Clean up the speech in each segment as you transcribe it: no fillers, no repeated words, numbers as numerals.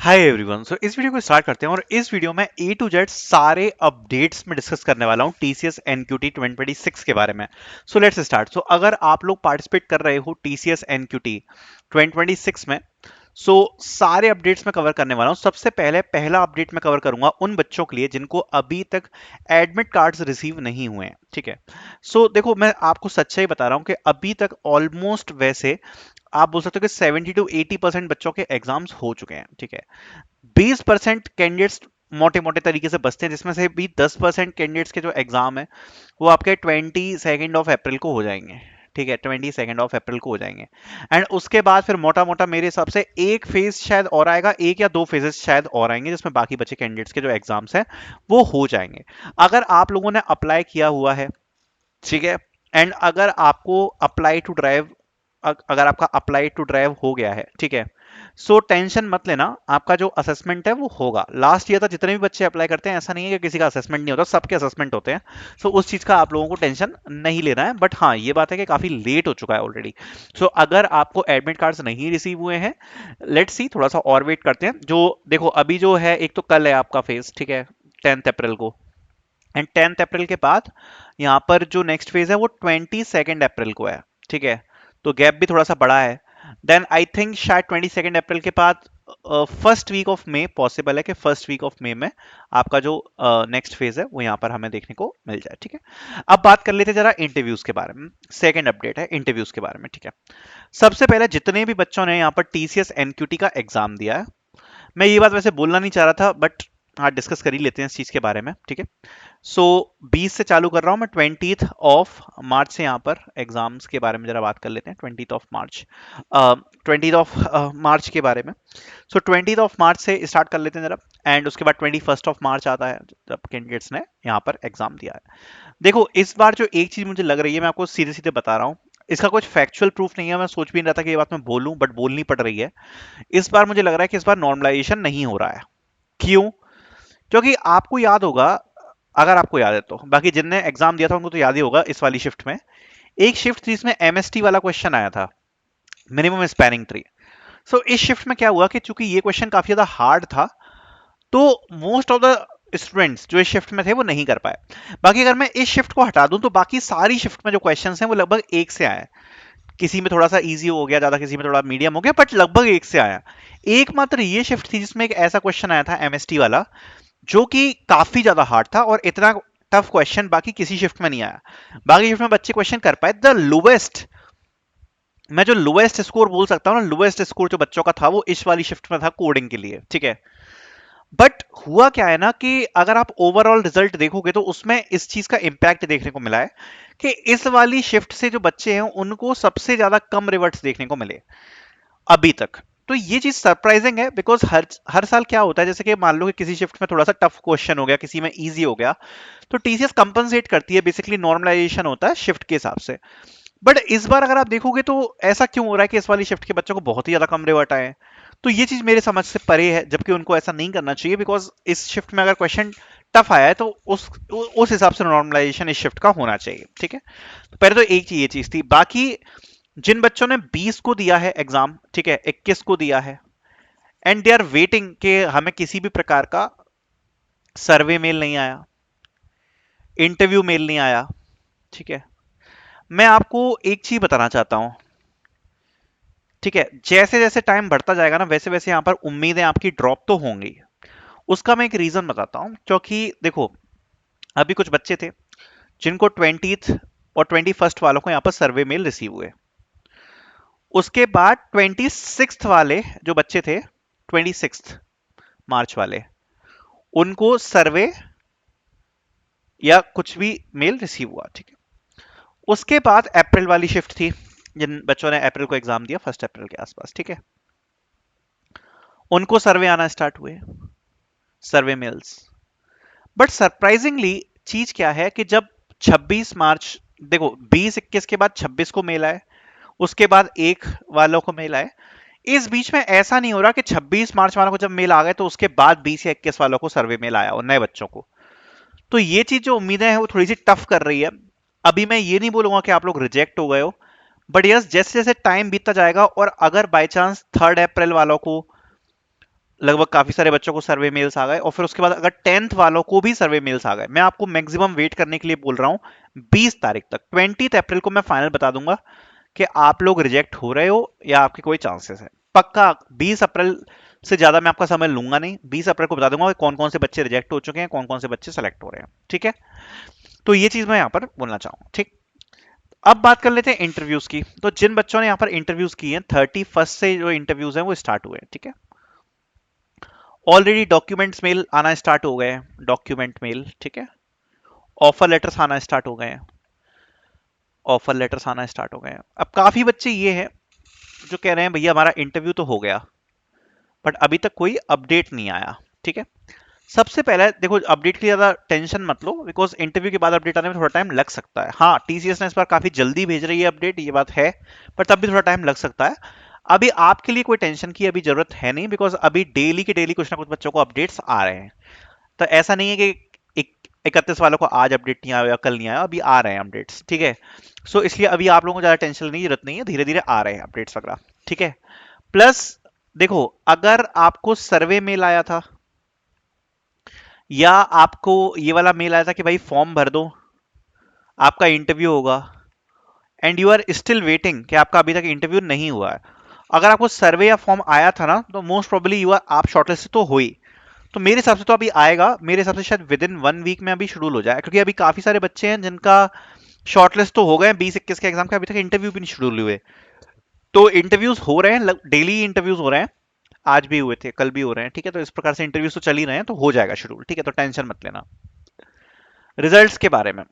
Hi everyone. सो इस video को start करते हैं और इस वीडियो में ए टू जेड सारे अपडेट्स में डिस्कस करने वाला हूं टीसीएस एनक्यूटी 2026 के बारे में। So let's start. सो अगर आप लोग पार्टिसिपेट कर रहे हो टीसीएस एनक्यूटी 2026 में, सो सारे अपडेट्स में कवर करने वाला हूं। सबसे पहले पहला अपडेट मैं कवर करूंगा उन बच्चों के लिए जिनको अभी तक एडमिट कार्ड्स रिसीव नहीं हुए हैं। ठीक है। सो देखो, मैं आपको सच्चाई बता रहा हूं कि अभी तक ऑलमोस्ट वैसे आप बोल सकते हो कि 70 to 80% बच्चों के एग्जाम्स हो चुके हैं। ठीक है। 20% कैंडिडेट्स मोटे मोटे तरीके से बचते हैं, जिसमें से भी 10% कैंडिडेट्स के जो एग्जाम है वो आपके 22 अप्रैल को हो जाएंगे। ठीक है, 22 अप्रैल को हो जाएंगे। एंड उसके बाद फिर मोटा मोटा मेरे हिसाब से एक फेज शायद और आएगा, एक या दो फेजेस शायद और आएंगे, जिसमें बाकी बचे कैंडिडेट्स के जो एग्जाम्स हैं वो हो जाएंगे। अगर आप लोगों ने अप्लाई किया हुआ है, ठीक है, एंड अगर आपको अप्लाई टू ड्राइव अगर आपका अप्लाई टू ड्राइव हो गया है, ठीक है, सो टेंशन मत लेना। आपका जो असेसमेंट है वो होगा। लास्ट ईयर तक जितने भी बच्चे अप्लाई करते हैं, ऐसा नहीं है कि किसी का असेसमेंट नहीं होता, सबके असेसमेंट होते हैं। सो उस चीज का आप लोगों को टेंशन नहीं लेना है। बट हाँ, ये बात है कि काफी लेट हो चुका है ऑलरेडी। सो अगर आपको एडमिट कार्ड्स नहीं रिसीव हुए हैं, लेट्स सी, थोड़ा सा और वेट करते हैं। जो देखो, अभी जो है, एक तो कल है आपका फेज, ठीक है, 10 अप्रैल को। एंड 10 अप्रैल के बाद यहाँ पर जो नेक्स्ट फेज है वो 22 अप्रैल को है। ठीक है, तो गैप भी थोड़ा सा बड़ा है। देन आई थिंक शायद 22 अप्रैल के बाद first week of May possible है कि फर्स्ट वीक ऑफ मई में आपका जो नेक्स्ट फेज है वो यहाँ पर हमें देखने को मिल जाए। ठीक है। अब बात कर लेते हैं जरा इंटरव्यूज के बारे में। सेकंड अपडेट है इंटरव्यूज के बारे में। ठीक है। सबसे पहले जितने भी बच्चों ने यहाँ पर टीसीएस एनक्यूटी का एग्जाम दिया है, मैं ये बात वैसे बोलना नहीं चाह रहा था, बट हाँ, डिस्कस कर ही लेते हैं इस चीज के बारे में। ठीक है। सो 20 से चालू कर रहा हूं मैं। 20 ऑफ मार्च से यहाँ पर एग्जाम्स के बारे में जरा बात कर लेते हैं। 20 ऑफ मार्च, 20 ऑफ मार्च के बारे में। सो 20 ऑफ मार्च से स्टार्ट कर लेते हैं जरा। एंड उसके बाद 21 ऑफ मार्च आता है, जब कैंडिडेट्स ने यहाँ पर एग्जाम दिया है। देखो, इस बार जो एक चीज मुझे लग रही है, मैं आपको सीधे सीधे बता रहा हूँ, इसका कुछ फैक्चुअल प्रूफ नहीं है, मैं सोच भी नहीं रहा था कि ये बात मैं बोलूं, बट बोलनी पड़ रही है। इस बार मुझे लग रहा है कि इस बार नॉर्मलाइजेशन नहीं हो रहा है। क्यों? क्योंकि आपको याद होगा, अगर आपको याद है तो, बाकी जिनने एग्जाम दिया था उनको तो याद ही होगा, इस वाली शिफ्ट में एक शिफ्ट थी जिसमें एमएसटी वाला क्वेश्चन आया था, मिनिमम स्पैनिंग ट्री। सो इस शिफ्ट में क्या हुआ कि चूंकि ये क्वेश्चन काफी ज्यादा हार्ड था, तो मोस्ट ऑफ द स्टूडेंट्स जो इस शिफ्ट में थे वो नहीं कर पाए। बाकी अगर मैं इस शिफ्ट को हटा दूं तो बाकी सारी शिफ्ट में जो क्वेश्चन हैं वो लगभग एक से आए। किसी में थोड़ा सा इजी हो गया ज्यादा, किसी में थोड़ा मीडियम हो गया, बट लगभग एक से आया। एकमात्र ये शिफ्ट थी जिसमें एक ऐसा क्वेश्चन आया था एमएसटी वाला, जो कि काफी ज्यादा हार्ड था, और इतना टफ क्वेश्चन बाकी किसी शिफ्ट में नहीं आया। बाकी शिफ्ट में बच्चे क्वेश्चन कर पाए। द लोवेस्ट, मैं जो लोवेस्ट स्कोर बोल सकता हूँ ना, लोवेस्ट स्कोर जो बच्चों का था वो इस वाली शिफ्ट में था कोडिंग के लिए। ठीक है। बट हुआ क्या है ना, कि अगर आप ओवरऑल रिजल्ट देखोगे तो उसमें इस चीज का इंपैक्ट देखने को मिला है कि इस वाली शिफ्ट से जो बच्चे हैं उनको सबसे ज्यादा कम रिवर्ट्स देखने को मिले अभी तक। तो ये चीज सरप्राइजिंग है, बिकॉज हर हर साल क्या होता है, जैसे कि मान लो कि किसी शिफ्ट में थोड़ा सा टफ क्वेश्चन हो गया, किसी में इजी हो गया, तो टीसीएस कंपनसेट करती है, बेसिकली नॉर्मलाइजेशन होता है शिफ्ट के हिसाब से। बट इस बार अगर आप देखोगे तो ऐसा क्यों हो रहा है कि इस वाली शिफ्ट के बच्चों को बहुत ही ज्यादा कम रिवर्ट आए हैं। तो ये चीज मेरे समझ से परे है, जबकि उनको ऐसा नहीं करना चाहिए, बिकॉज इस शिफ्ट में अगर क्वेश्चन टफ आया है तो उस हिसाब से नॉर्मलाइजेशन इस शिफ्ट का होना चाहिए। ठीक है। तो पहले तो एक चीज ये चीज थी। बाकी जिन बच्चों ने 20 को दिया है एग्जाम, ठीक है, 21 को दिया है, एंड दे आर वेटिंग कि हमें किसी भी प्रकार का सर्वे मेल नहीं आया, इंटरव्यू मेल नहीं आया, ठीक है, मैं आपको एक चीज बताना चाहता हूं। ठीक है, जैसे जैसे टाइम बढ़ता जाएगा ना, वैसे वैसे यहां पर उम्मीदें आपकी ड्रॉप तो होंगी। उसका मैं एक रीजन बताता हूं। क्योंकि देखो, अभी कुछ बच्चे थे जिनको 20th और 21st वालों को यहां पर सर्वे मेल रिसीव हुए। उसके बाद 26th वाले जो बच्चे थे, 26 मार्च वाले, उनको सर्वे या कुछ भी मेल रिसीव हुआ। ठीक है। उसके बाद अप्रैल वाली शिफ्ट थी, जिन बच्चों ने अप्रैल को एग्जाम दिया, 1 अप्रैल के आसपास, ठीक है, उनको सर्वे आना स्टार्ट हुए, सर्वे मेल्स। बट सरप्राइजिंगली चीज क्या है कि जब 26 मार्च, देखो 20-21 के बाद 26 को मेल आए, उसके बाद एक वालों को मेल आए, इस बीच में ऐसा नहीं हो रहा कि 26 मार्च वालों को जब मेल आ गए तो उसके बाद 20 या 21 वालों को सर्वे मेल आया और नए बच्चों को। तो ये चीज जो उम्मीदें हैं वो थोड़ी सी टफ कर रही है। अभी मैं ये नहीं बोलूंगा कि आप लोग रिजेक्ट हो गए हो, बट यस, जैसे जैसे टाइम बीतता जाएगा और अगर बाय चांस 3 अप्रैल वालों को लगभग काफी सारे बच्चों को सर्वे मेल्स आ गए, और फिर उसके बाद अगर 10th वालों को भी सर्वे मेल्स आ गए, मैं आपको मैक्सिमम वेट करने के लिए बोल रहा हूं 20 तारीख तक, 20 अप्रैल को मैं फाइनल बता दूंगा कि आप लोग रिजेक्ट हो रहे हो या आपके कोई चांसेस है। पक्का 20 अप्रैल से ज्यादा मैं आपका समय लूंगा नहीं, 20 अप्रैल को बता दूंगा कि कौन कौन से बच्चे रिजेक्ट हो चुके हैं, कौन कौन से बच्चे सेलेक्ट हो रहे हैं, ठीक है। तो ये चीज मैं यहाँ पर बोलना चाहूंगा, ठीक। अब बात कर लेते हैं इंटरव्यूज की। तो जिन बच्चों ने यहाँ पर इंटरव्यूज किए हैं, 31 से जो इंटरव्यूज हैं वो स्टार्ट हुए हैं, ठीक है। ऑलरेडी डॉक्यूमेंट्स मेल आना स्टार्ट हो गए हैं, डॉक्यूमेंट मेल, ठीक है। ऑफर लेटर्स आना स्टार्ट हो गए हैं, ऑफर लेटर्स आना स्टार्ट हो गए हैं। अब काफी बच्चे ये हैं जो कह रहे हैं भैया हमारा इंटरव्यू तो हो गया, बट अभी तक कोई अपडेट नहीं आया, ठीक है। सबसे पहले देखो, अपडेट की ज्यादा टेंशन मत लो, बिकॉज इंटरव्यू के बाद अपडेट आने में थोड़ा टाइम लग सकता है। हाँ, टीसीएस ने इस बार काफी जल्दी भेज रही है अपडेट, ये बात है, पर तब भी थोड़ा टाइम लग सकता है। अभी आपके लिए कोई टेंशन की अभी जरूरत है नहीं, बिकॉज अभी डेली के डेली कुछ ना कुछ बच्चों को अपडेट्स आ रहे हैं। तो ऐसा नहीं है कि 31 वालों को आज अपडेट नहीं आया या कल नहीं आया, अभी आ रहे हैं अपडेट्स, ठीक है। सो इसलिए अभी आप लोगों को ज्यादा टेंशन लेने की जरूरत नहीं है, धीरे धीरे आ रहे हैं अपडेट्स वगैरह, ठीक है। प्लस देखो, अगर आपको सर्वे मेल आया था या आपको ये वाला मेल आया था कि भाई फॉर्म भर दो, आपका इंटरव्यू होगा, and you are still waiting कि आपका अभी तक इंटरव्यू नहीं हुआ है, अगर आपको सर्वे या फॉर्म आया था ना, तो मोस्ट प्रोबेबली यू आर, आप शॉर्टलिस्ट तो हो ही। तो मेरे हिसाब से तो अभी आएगा, मेरे हिसाब से शायद विद इन 1 वीक में अभी शेड्यूल हो जाए, क्योंकि अभी काफी सारे बच्चे हैं जिनका शॉर्टलिस्ट तो हो गए 20-21 के एग्जाम के, अभी तक इंटरव्यू भी नहीं शेड्यूल हुए। तो इंटरव्यूज हो रहे हैं, डेली इंटरव्यूज हो रहे हैं, आज भी हुए थे, कल भी हो रहे हैं, ठीक है। तो इस प्रकार से इंटरव्यूज तो चल ही रहे हैं, तो हो जाएगा शेड्यूल, ठीक है, तो टेंशन मत लेना। रिजल्ट्स के बारे में,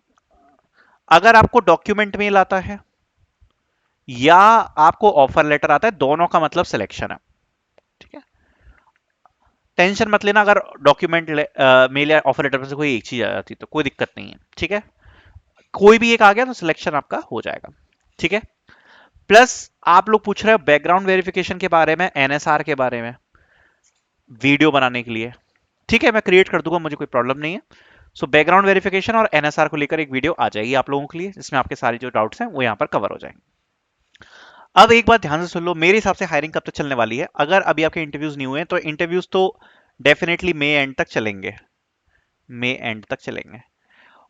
अगर आपको डॉक्यूमेंट मेल आता है या आपको ऑफर लेटर आता है, दोनों का मतलब सिलेक्शन है, ठीक है। टेंशन मत लेना, अगर डॉक्यूमेंट मेल या ऑफर लेटर में से कोई एक चीज आ जाती तो कोई दिक्कत नहीं है, ठीक है। कोई भी एक आ गया तो सिलेक्शन आपका हो जाएगा, ठीक है। प्लस आप लोग पूछ रहे हो बैकग्राउंड वेरिफिकेशन के बारे में, एनएसआर के बारे में, वीडियो बनाने के लिए, ठीक है, मैं क्रिएट कर दूंगा, मुझे कोई प्रॉब्लम नहीं है। सो बैकग्राउंड वेरिफिकेशन और एनएसआर को लेकर एक वीडियो आ जाएगी आप लोगों के लिए, जिसमें आपके सारे जो डाउट्स हैं वो यहाँ पर कवर हो जाएंगे। अब एक बात ध्यान से सुन लो, मेरे हिसाब से हायरिंग कब तक चलने वाली है, अगर अभी आपके इंटरव्यूज नहीं हुए तो इंटरव्यूज तो डेफिनेटली मई एंड तक चलेंगे, मई एंड तक चलेंगे।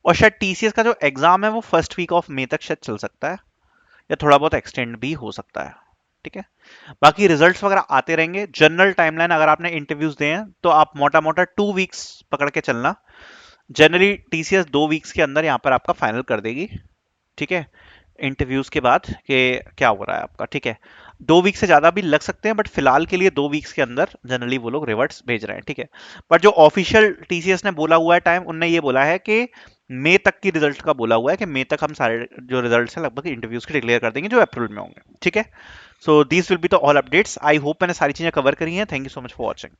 और शायद टीसीएस का जो एग्जाम है वो फर्स्ट वीक ऑफ मई तक शायद चल सकता है, या थोड़ा बहुत एक्सटेंड भी हो सकता है, ठीक है। बाकी रिजल्ट्स वगैरह आते रहेंगे। जनरल टाइमलाइन अगर आपने इंटरव्यूज दिए हैं तो आप मोटा मोटा 2 वीक्स पकड़ के चलना। जनरली टीसीएस 2 वीक्स के अंदर यहाँ पर आपका फाइनल कर देगी, ठीक है, इंटरव्यूज के बाद कि क्या हो रहा है आपका, ठीक है। 2 वीक से ज्यादा भी लग सकते हैं, बट फिलहाल के लिए 2 वीक्स के अंदर जनरली वो लोग रिवर्ट्स भेज रहे हैं, ठीक है। बट जो ऑफिशियल टीसीएस ने बोला हुआ है टाइम, उनने ये बोला है कि मई तक की रिजल्ट का बोला हुआ है, कि मई तक हम सारे जो रिजल्ट्स हैं लगभग इंटरव्यूज के डिक्लेयर कर देंगे, जो अप्रैल में होंगे, ठीक है। So this will be the all updates. I hope मैंने सारी चीजें कवर करी हैं। Thank you so much for watching.